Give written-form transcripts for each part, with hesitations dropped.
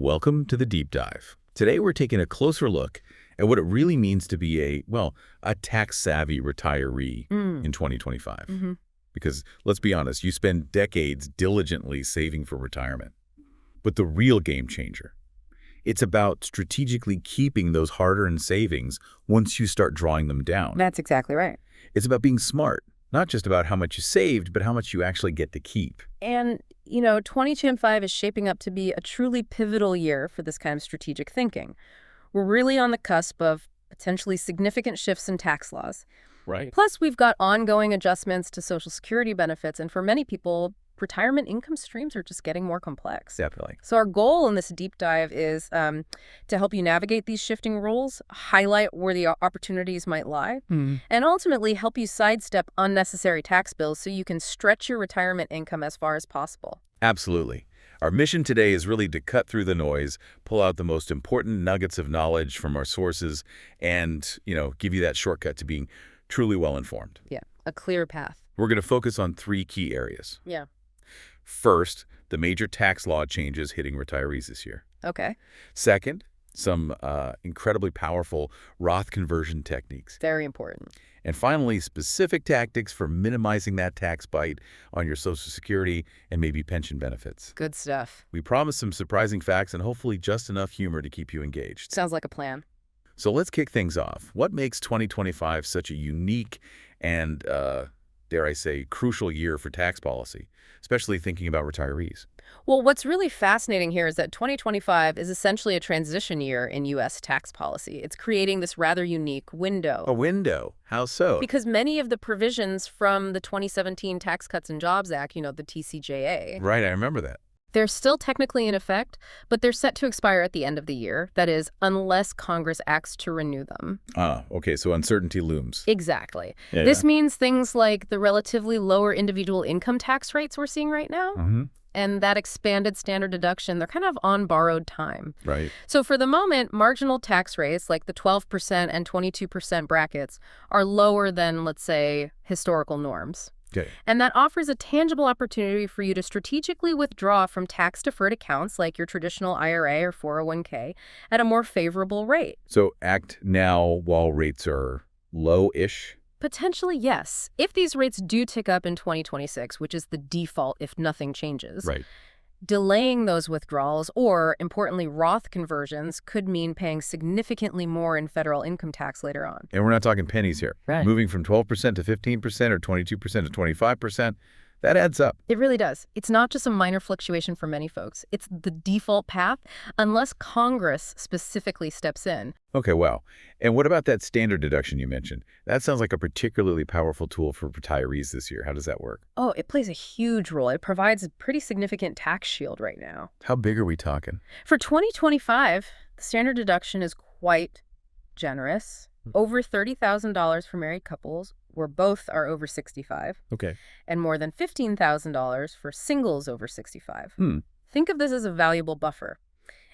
Welcome to the Deep Dive. Today we're taking a closer look at what it really means to be a tax-savvy retiree in 2025. Because let's be honest, you spend decades diligently saving for retirement. But the real game changer, it's about strategically keeping those hard-earned savings once you start drawing them down. That's exactly right. It's about being smart, not just about how much you saved, but how much you actually get to keep. And, 2025 is shaping up to be a truly pivotal year for this kind of strategic thinking. We're really on the cusp of potentially significant shifts in tax laws. Right. Plus, we've got ongoing adjustments to Social Security benefits, and for many people, retirement income streams are just getting more complex. Definitely. So our goal in this deep dive is to help you navigate these shifting rules, highlight where the opportunities might lie, and ultimately help you sidestep unnecessary tax bills so you can stretch your retirement income as far as possible. Absolutely. Our mission today is really to cut through the noise, pull out the most important nuggets of knowledge from our sources, and, give you that shortcut to being truly well-informed. Yeah, a clear path. We're going to focus on three key areas. Yeah. First, the major tax law changes hitting retirees this year. Okay. Second, some incredibly powerful Roth conversion techniques. Very important. And finally, specific tactics for minimizing that tax bite on your Social Security and maybe pension benefits. Good stuff. We promise some surprising facts and hopefully just enough humor to keep you engaged. Sounds like a plan. So let's kick things off. What makes 2025 such a unique and, dare I say, crucial year for tax policy, especially thinking about retirees? Well, what's really fascinating here is that 2025 is essentially a transition year in U.S. tax policy. It's creating this rather unique window. A window? How so? Because many of the provisions from the 2017 Tax Cuts and Jobs Act, the TCJA, Right, I remember that. they're still technically in effect, but they're set to expire at the end of the year. That is, unless Congress acts to renew them. Okay, so uncertainty looms. Exactly. This means things like the relatively lower individual income tax rates we're seeing right now, and that expanded standard deduction, they're kind of on borrowed time. Right. So for the moment, marginal tax rates like the 12% and 22% brackets are lower than, let's say, historical norms. Okay. And that offers a tangible opportunity for you to strategically withdraw from tax-deferred accounts like your traditional IRA or 401k at a more favorable rate. So act now while rates are low-ish? Potentially, yes. If these rates do tick up in 2026, which is the default if nothing changes, Right. delaying those withdrawals or, importantly, Roth conversions could mean paying significantly more in federal income tax later on. And we're not talking pennies here. Right. Moving from 12% to 15% or 22% to 25%, that adds up. It really does. It's not just a minor fluctuation for many folks. It's the default path unless Congress specifically steps in. Okay, wow. And what about that standard deduction you mentioned? That sounds like a particularly powerful tool for retirees this year. How does that work? Oh, it plays a huge role. It provides a pretty significant tax shield right now. How big are we talking? For 2025, the standard deduction is quite generous. Over $30,000 for married couples where both are over 65. Okay. And more than $15,000 for singles over 65. Think of this as a valuable buffer.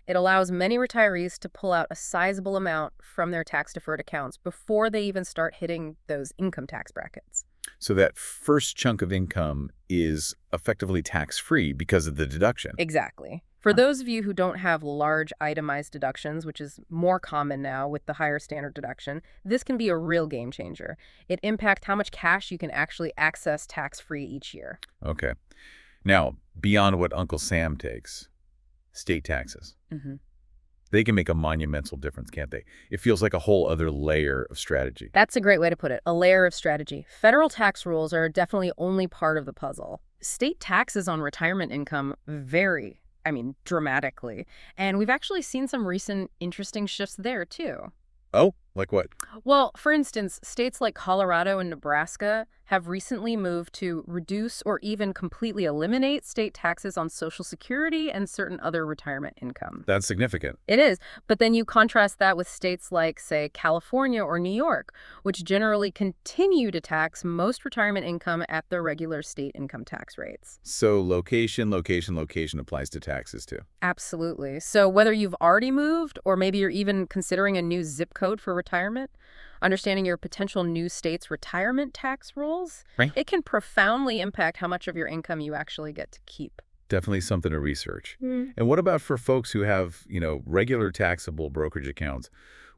It allows many retirees to pull out a sizable amount from their tax-deferred accounts before they even start hitting those income tax brackets. So that first chunk of income is effectively tax-free because of the deduction. Exactly. For those of you who don't have large itemized deductions, which is more common now with the higher standard deduction, this can be a real game changer. It impacts how much cash you can actually access tax-free each year. Okay. Now, beyond what Uncle Sam takes, state taxes. They can make a monumental difference, can't they? It feels like a whole other layer of strategy. That's a great way to put it, a layer of strategy. Federal tax rules are definitely only part of the puzzle. State taxes on retirement income vary, dramatically. And we've actually seen some recent interesting shifts there, too. Oh, like what? Well, for instance, states like Colorado and Nebraska have recently moved to reduce or even completely eliminate state taxes on Social Security and certain other retirement income. That's significant. It is. But then you contrast that with states like, say, California or New York, which generally continue to tax most retirement income at their regular state income tax rates. So location applies to taxes too. Absolutely. So whether you've already moved or maybe you're even considering a new zip code for retirement, understanding your potential new state's retirement tax rules, Right. it can profoundly impact how much of your income you actually get to keep. Definitely something to research. And what about for folks who have, regular taxable brokerage accounts?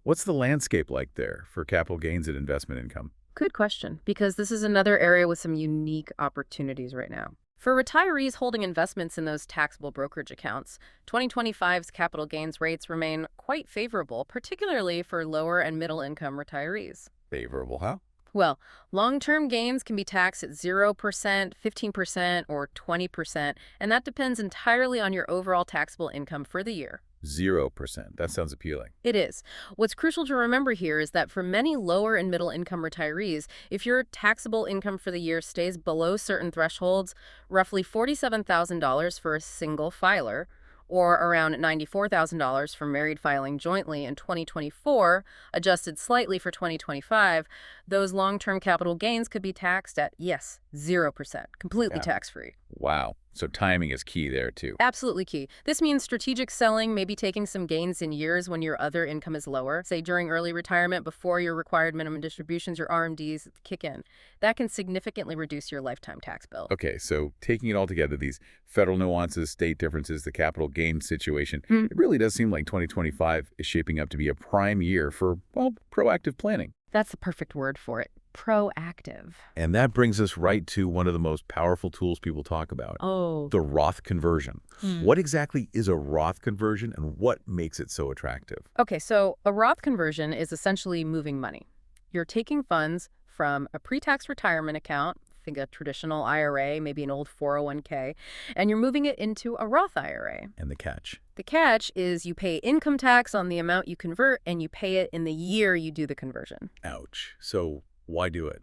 What's the landscape like there for capital gains and investment income? Good question, because this is another area with some unique opportunities right now. For retirees holding investments in those taxable brokerage accounts, 2025's capital gains rates remain quite favorable, particularly for lower and middle income retirees. Favorable, huh? Well, long-term gains can be taxed at 0%, 15%, or 20%, and that depends entirely on your overall taxable income for the year. 0%. That sounds appealing. It is. What's crucial to remember here is that for many lower and middle income retirees, if your taxable income for the year stays below certain thresholds, roughly $47,000 for a single filer, or around $94,000 for married filing jointly in 2024, adjusted slightly for 2025, those long-term capital gains could be taxed at, yes, 0%, completely tax-free. Wow. So timing is key there, too. Absolutely key. This means strategic selling, maybe taking some gains in years when your other income is lower, say during early retirement before your required minimum distributions, your RMDs kick in. That can significantly reduce your lifetime tax bill. Okay, so taking it all together, these federal nuances, state differences, the capital gain situation, it really does seem like 2025 is shaping up to be a prime year for, well, proactive planning. That's the perfect word for it. Proactive. And that brings us right to one of the most powerful tools people talk about. Oh. The Roth conversion. What exactly is a Roth conversion and what makes it so attractive? Okay, so a Roth conversion is essentially moving money. You're taking funds from a pre-tax retirement account, think a traditional IRA, maybe an old 401k, and you're moving it into a Roth IRA. And the catch? The catch is you pay income tax on the amount you convert, and you pay it in the year you do the conversion. Ouch. So why do it?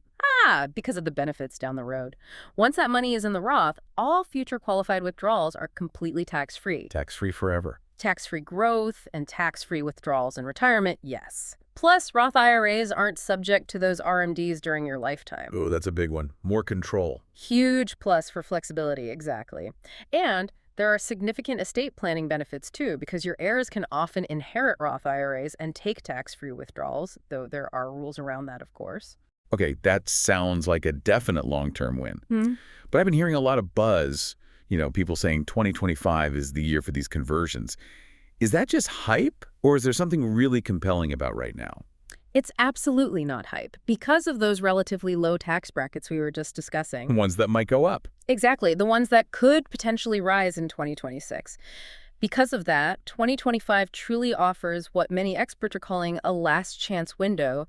Because of the benefits down the road. Once that money is in the Roth, all future qualified withdrawals are completely tax-free. Tax-free forever. Tax-free growth and tax-free withdrawals in retirement, yes. Plus, Roth IRAs aren't subject to those RMDs during your lifetime. Oh, that's a big one. More control. Huge plus for flexibility, exactly. And there are significant estate planning benefits, too, because your heirs can often inherit Roth IRAs and take tax-free withdrawals, though there are rules around that, of course. Okay, that sounds like a definite long-term win. But I've been hearing a lot of buzz, people saying 2025 is the year for these conversions. Is that just hype, or is there something really compelling about right now? It's absolutely not hype because of those relatively low tax brackets we were just discussing. Ones that might go up. Exactly, the ones that could potentially rise in 2026. Because of that, 2025 truly offers what many experts are calling a last chance window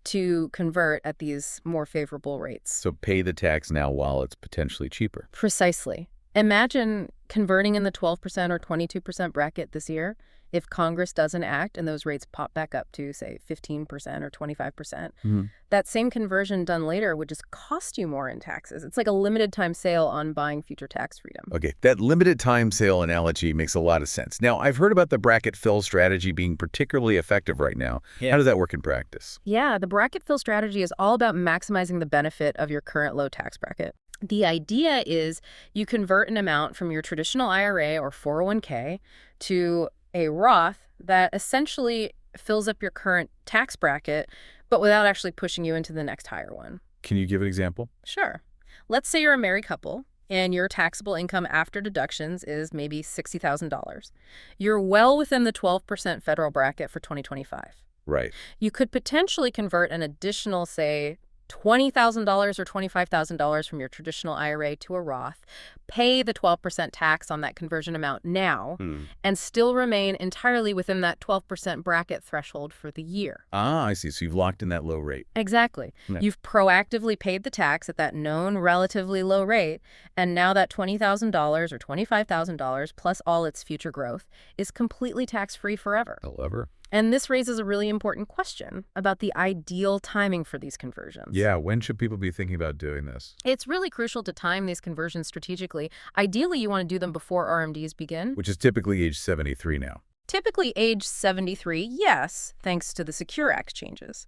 to convert at these more favorable rates. So pay the tax now while it's potentially cheaper. Precisely. Imagine converting in the 12% or 22% bracket this year. If Congress doesn't act and those rates pop back up to, say, 15% or 25%, that same conversion done later would just cost you more in taxes. It's like a limited time sale on buying future tax freedom. Okay, that limited time sale analogy makes a lot of sense. Now, I've heard about the bracket fill strategy being particularly effective right now. Yeah. How does that work in practice? Yeah, the bracket fill strategy is all about maximizing the benefit of your current low tax bracket. The idea is you convert an amount from your traditional IRA or 401k to a Roth that essentially fills up your current tax bracket, but without actually pushing you into the next higher one. Can you give an example? Sure. Let's say you're a married couple and your taxable income after deductions is maybe $60,000. You're well within the 12% federal bracket for 2025. Right. You could potentially convert an additional, say, $20,000 or $25,000 from your traditional IRA to a Roth, pay the 12% tax on that conversion amount now, and still remain entirely within that 12% bracket threshold for the year. Ah, I see. So you've locked in that low rate. Exactly. Yeah. You've proactively paid the tax at that known relatively low rate, and now that $20,000 or $25,000 plus all its future growth is completely tax-free forever. However. And this raises a really important question about the ideal timing for these conversions. Yeah, when should people be thinking about doing this? It's really crucial to time these conversions strategically. Ideally, you want to do them before RMDs begin. Which is typically age 73 now. Typically age 73, yes, thanks to the Secure Act changes.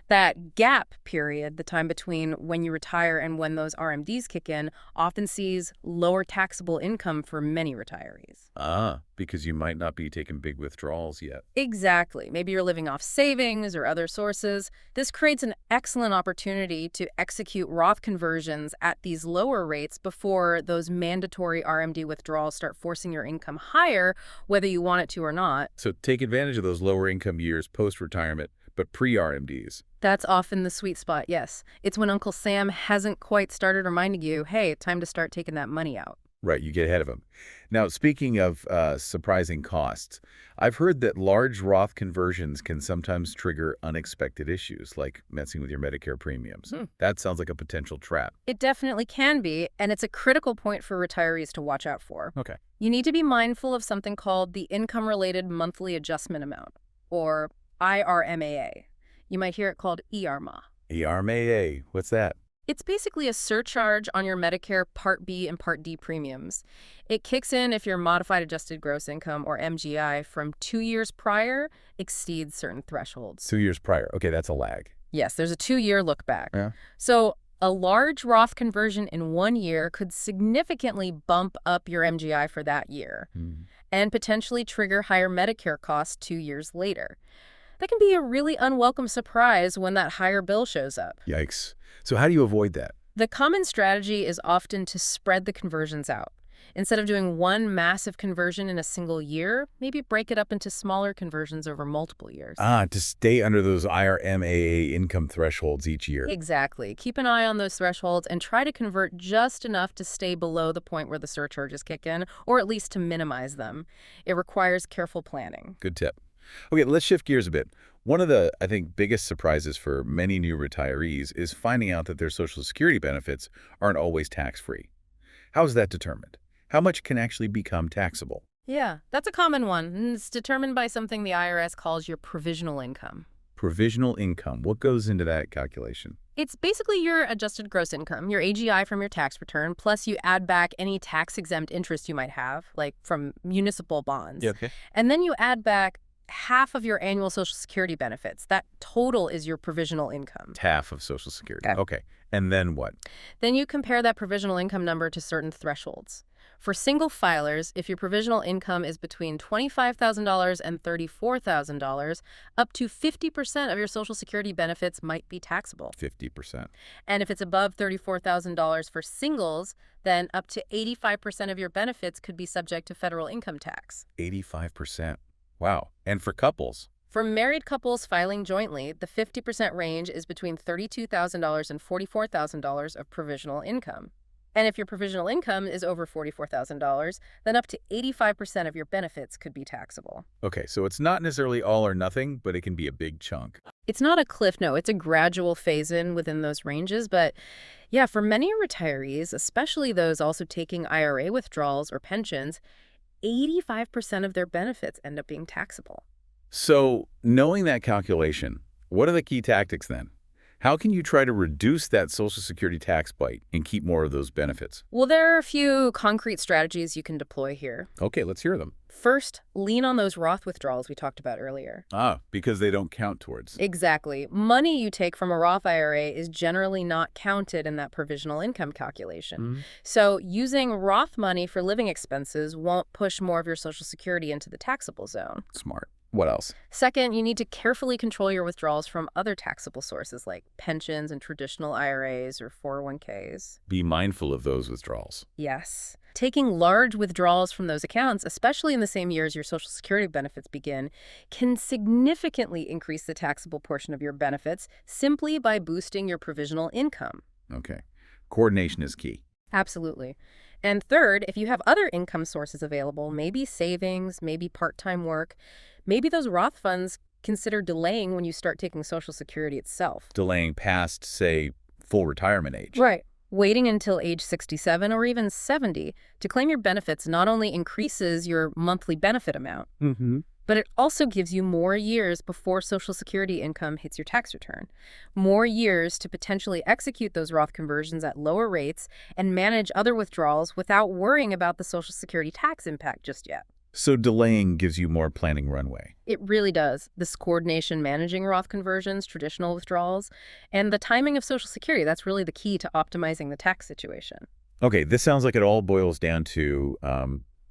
That gap period, the time between when you retire and when those RMDs kick in, often sees lower taxable income for many retirees. Ah, because you might not be taking big withdrawals yet. Exactly. Maybe you're living off savings or other sources. This creates an excellent opportunity to execute Roth conversions at these lower rates before those mandatory RMD withdrawals start forcing your income higher, whether you want it to or not. So take advantage of those lower income years post-retirement, but pre-RMDs. That's often the sweet spot, yes. It's when Uncle Sam hasn't quite started reminding you, hey, time to start taking that money out. Right, you get ahead of them. Now, speaking of surprising costs, I've heard that large Roth conversions can sometimes trigger unexpected issues, like messing with your Medicare premiums. That sounds like a potential trap. It definitely can be, and it's a critical point for retirees to watch out for. Okay. You need to be mindful of something called the Income-Related Monthly Adjustment Amount, or IRMAA. You might hear it called ERMA. ERMAA, what's that? It's basically a surcharge on your Medicare Part B and Part D premiums. It kicks in if your modified adjusted gross income, or MGI, from 2 years prior exceeds certain thresholds. 2 years prior. Okay, that's a lag. Yes, there's a 2-year look back. Yeah. So a large Roth conversion in 1 year could significantly bump up your MGI for that year and potentially trigger higher Medicare costs 2 years later. That can be a really unwelcome surprise when that higher bill shows up. Yikes. So how do you avoid that? The common strategy is often to spread the conversions out. Instead of doing one massive conversion in a single year, maybe break it up into smaller conversions over multiple years. To stay under those IRMAA income thresholds each year. Exactly. Keep an eye on those thresholds and try to convert just enough to stay below the point where the surcharges kick in, or at least to minimize them. It requires careful planning. Good tip. Okay, let's shift gears a bit. One of the, I think, biggest surprises for many new retirees is finding out that their Social Security benefits aren't always tax-free. How is that determined? How much can actually become taxable? Yeah, that's a common one, and it's determined by something the IRS calls your provisional income. Provisional income. What goes into that calculation? It's basically your adjusted gross income, your AGI from your tax return, plus you add back any tax-exempt interest you might have, like from municipal bonds. Yeah, okay. And then you add back half of your annual Social Security benefits. That total is your provisional income. Half of Social Security. Okay. Okay. And then what? Then you compare that provisional income number to certain thresholds. For single filers, if your provisional income is between $25,000 and $34,000, up to 50% of your Social Security benefits might be taxable. 50%. And if it's above $34,000 for singles, then up to 85% of your benefits could be subject to federal income tax. 85%. Wow. And for couples? For married couples filing jointly, the 50% range is between $32,000 and $44,000 of provisional income. And if your provisional income is over $44,000, then up to 85% of your benefits could be taxable. Okay, so it's not necessarily all or nothing, but it can be a big chunk. It's not a cliff, no. It's a gradual phase-in within those ranges. But yeah, for many retirees, especially those also taking IRA withdrawals or pensions, 85% of their benefits end up being taxable. So knowing that calculation, what are the key tactics then? How can you try to reduce that Social Security tax bite and keep more of those benefits? Well, there are a few concrete strategies you can deploy here. Okay, let's hear them. First, lean on those Roth withdrawals we talked about earlier. Because they don't count towards. Exactly. Money you take from a Roth IRA is generally not counted in that provisional income calculation. So using Roth money for living expenses won't push more of your Social Security into the taxable zone. Smart. What else? Second, you need to carefully control your withdrawals from other taxable sources like pensions and traditional IRAs or 401ks. Be mindful of those withdrawals. Yes. Taking large withdrawals from those accounts, especially in the same year as your Social Security benefits begin, can significantly increase the taxable portion of your benefits simply by boosting your provisional income. Okay. Coordination is key. Absolutely. And third, if you have other income sources available, maybe savings, maybe part-time work, maybe those Roth funds consider delaying when you start taking Social Security itself. Delaying past, say, full retirement age. Right. Waiting until age 67 or even 70 to claim your benefits not only increases your monthly benefit amount, but it also gives you more years before Social Security income hits your tax return. More years to potentially execute those Roth conversions at lower rates and manage other withdrawals without worrying about the Social Security tax impact just yet. So delaying gives you more planning runway. It really does. This coordination managing Roth conversions, traditional withdrawals, and the timing of Social Security, that's really the key to optimizing the tax situation. Okay, this sounds like it all boils down to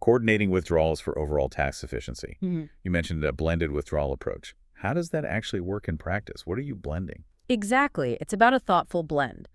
coordinating withdrawals for overall tax efficiency. You mentioned a blended withdrawal approach. How does that actually work in practice? What are you blending? Exactly. It's about a thoughtful blend.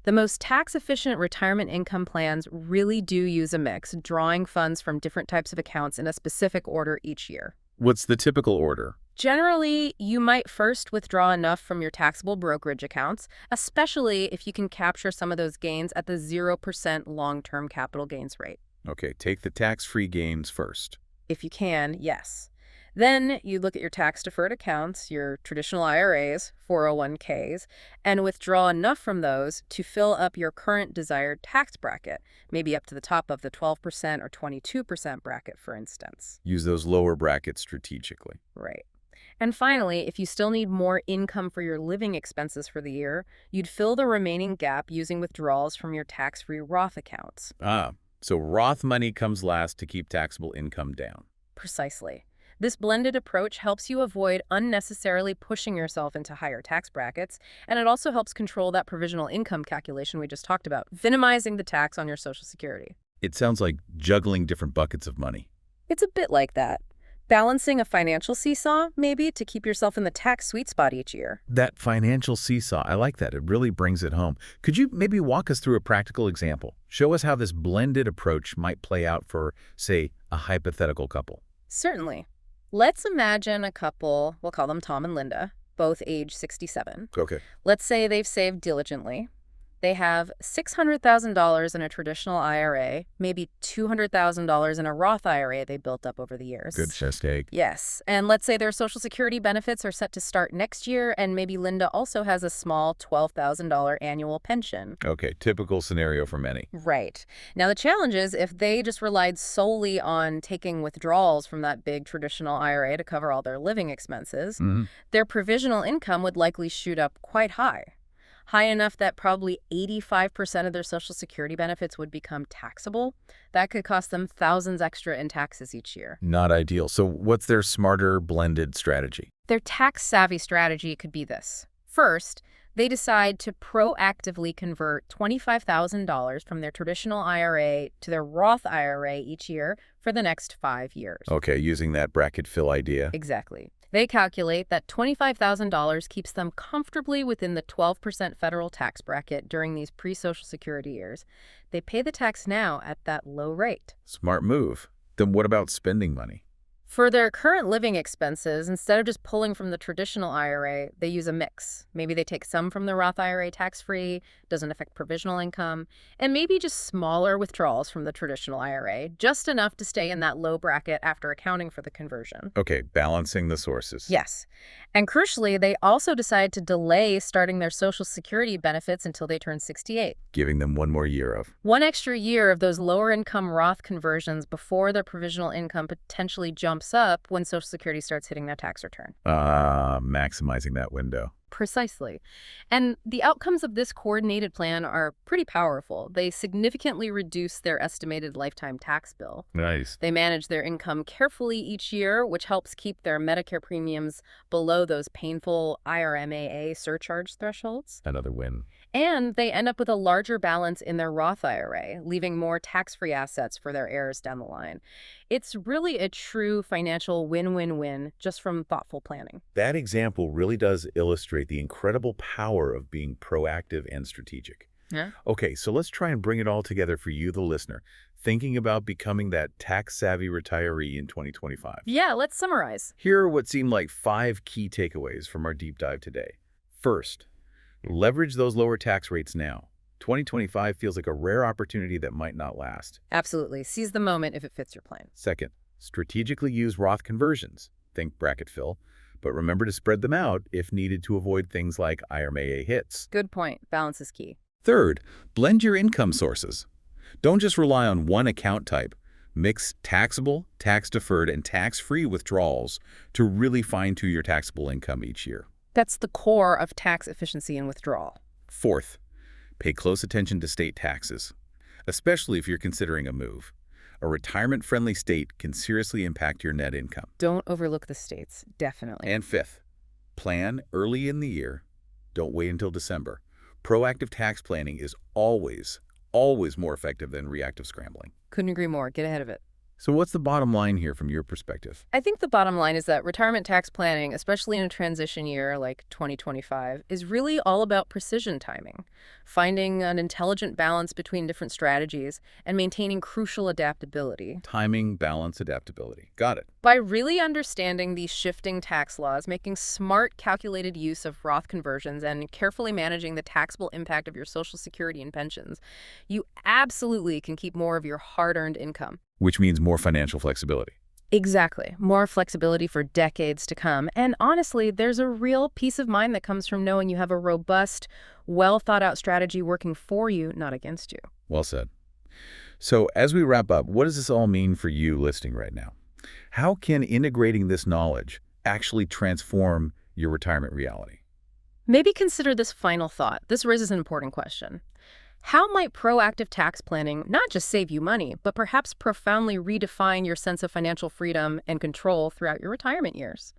The most tax-efficient retirement income plans really do use a mix, drawing funds from different types of accounts in a specific order each year. What's the typical order? Generally, you might first withdraw enough from your taxable brokerage accounts, especially if you can capture some of those gains at the 0% long-term capital gains rate. Okay, take the tax-free gains first. If you can, yes. Then you look at your tax-deferred accounts, your traditional IRAs, 401ks, and withdraw enough from those to fill up your current desired tax bracket, maybe up to the top of the 12% or 22% bracket, for instance. Use those lower brackets strategically. Right. And finally, if you still need more income for your living expenses for the year, you'd fill the remaining gap using withdrawals from your tax-free Roth accounts. So Roth money comes last to keep taxable income down. Precisely. This blended approach helps you avoid unnecessarily pushing yourself into higher tax brackets, and it also helps control that provisional income calculation we just talked about, minimizing the tax on your Social Security. It sounds like juggling different buckets of money. It's a bit like that. Balancing a financial seesaw, maybe, to keep yourself in the tax sweet spot each year. That financial seesaw, I like that. It really brings it home. Could you maybe walk us through a practical example? Show us how this blended approach might play out for, say, a hypothetical couple. Certainly. Let's imagine a couple, we'll call them Tom and Linda, both age 67. Okay. Let's say they've saved diligently. They have $600,000 in a traditional IRA, maybe $200,000 in a Roth IRA they built up over the years. Good chest egg. Yes, and let's say their Social Security benefits are set to start next year, and maybe Linda also has a small $12,000 annual pension. Okay, typical scenario for many. Right. Now, the challenge is if they just relied solely on taking withdrawals from that big traditional IRA to cover all their living expenses, their provisional income would likely shoot up quite high. High enough that probably 85% of their Social Security benefits would become taxable. That could cost them thousands extra in taxes each year. Not ideal. So what's their smarter blended strategy? Their tax-savvy strategy could be this. First, they decide to proactively convert $25,000 from their traditional IRA to their Roth IRA each year for the next 5 years. Okay, using that bracket fill idea. Exactly. They calculate that $25,000 keeps them comfortably within the 12% federal tax bracket during these pre-Social Security years. They pay the tax now at that low rate. Smart move. Then what about spending money? For their current living expenses, instead of just pulling from the traditional IRA, they use a mix. Maybe they take some from the Roth IRA tax-free, doesn't affect provisional income, and maybe just smaller withdrawals from the traditional IRA, just enough to stay in that low bracket after accounting for the conversion. Okay, balancing the sources. Yes. And crucially, they also decide to delay starting their Social Security benefits until they turn 68. Giving them one more year of. One extra year of those lower income Roth conversions before their provisional income potentially jumps up when Social Security starts hitting their tax return. Maximizing that window. Precisely. And the outcomes of this coordinated plan are pretty powerful. They significantly reduce their estimated lifetime tax bill. Nice. They manage their income carefully each year, which helps keep their Medicare premiums below those painful IRMAA surcharge thresholds. Another win. And they end up with a larger balance in their Roth IRA, leaving more tax-free assets for their heirs down the line. It's really a true financial win-win-win just from thoughtful planning. That example really does illustrate the incredible power of being proactive and strategic. Yeah. Okay, so let's try and bring it all together for you, the listener, thinking about becoming that tax-savvy retiree in 2025. Yeah, let's summarize. Here are what seem like 5 key takeaways from our deep dive today. First, leverage those lower tax rates now. 2025 feels like a rare opportunity that might not last. Absolutely. Seize the moment if it fits your plan. Second, strategically use Roth conversions. Think bracket fill, but remember to spread them out if needed to avoid things like IRMAA hits. Good point. Balance is key. Third, blend your income sources. Don't just rely on one account type. Mix taxable, tax-deferred, and tax-free withdrawals to really fine-tune your taxable income each year. That's the core of tax efficiency and withdrawal. Fourth, pay close attention to state taxes, especially if you're considering a move. A retirement-friendly state can seriously impact your net income. Don't overlook the states, definitely. And fifth, plan early in the year. Don't wait until December. Proactive tax planning is always more effective than reactive scrambling. Couldn't agree more. Get ahead of it. So what's the bottom line here from your perspective? I think the bottom line is that retirement tax planning, especially in a transition year like 2025, is really all about precision timing, finding an intelligent balance between different strategies, and maintaining crucial adaptability. Timing, balance, adaptability. Got it. By really understanding these shifting tax laws, making smart, calculated use of Roth conversions, and carefully managing the taxable impact of your Social Security and pensions, you absolutely can keep more of your hard-earned income. Which means more financial flexibility. Exactly. More flexibility for decades to come. And honestly, there's a real peace of mind that comes from knowing you have a robust, well-thought-out strategy working for you, not against you. Well said. So as we wrap up, what does this all mean for you listening right now? How can integrating this knowledge actually transform your retirement reality? Maybe consider this final thought. This raises an important question. How might proactive tax planning not just save you money, but perhaps profoundly redefine your sense of financial freedom and control throughout your retirement years?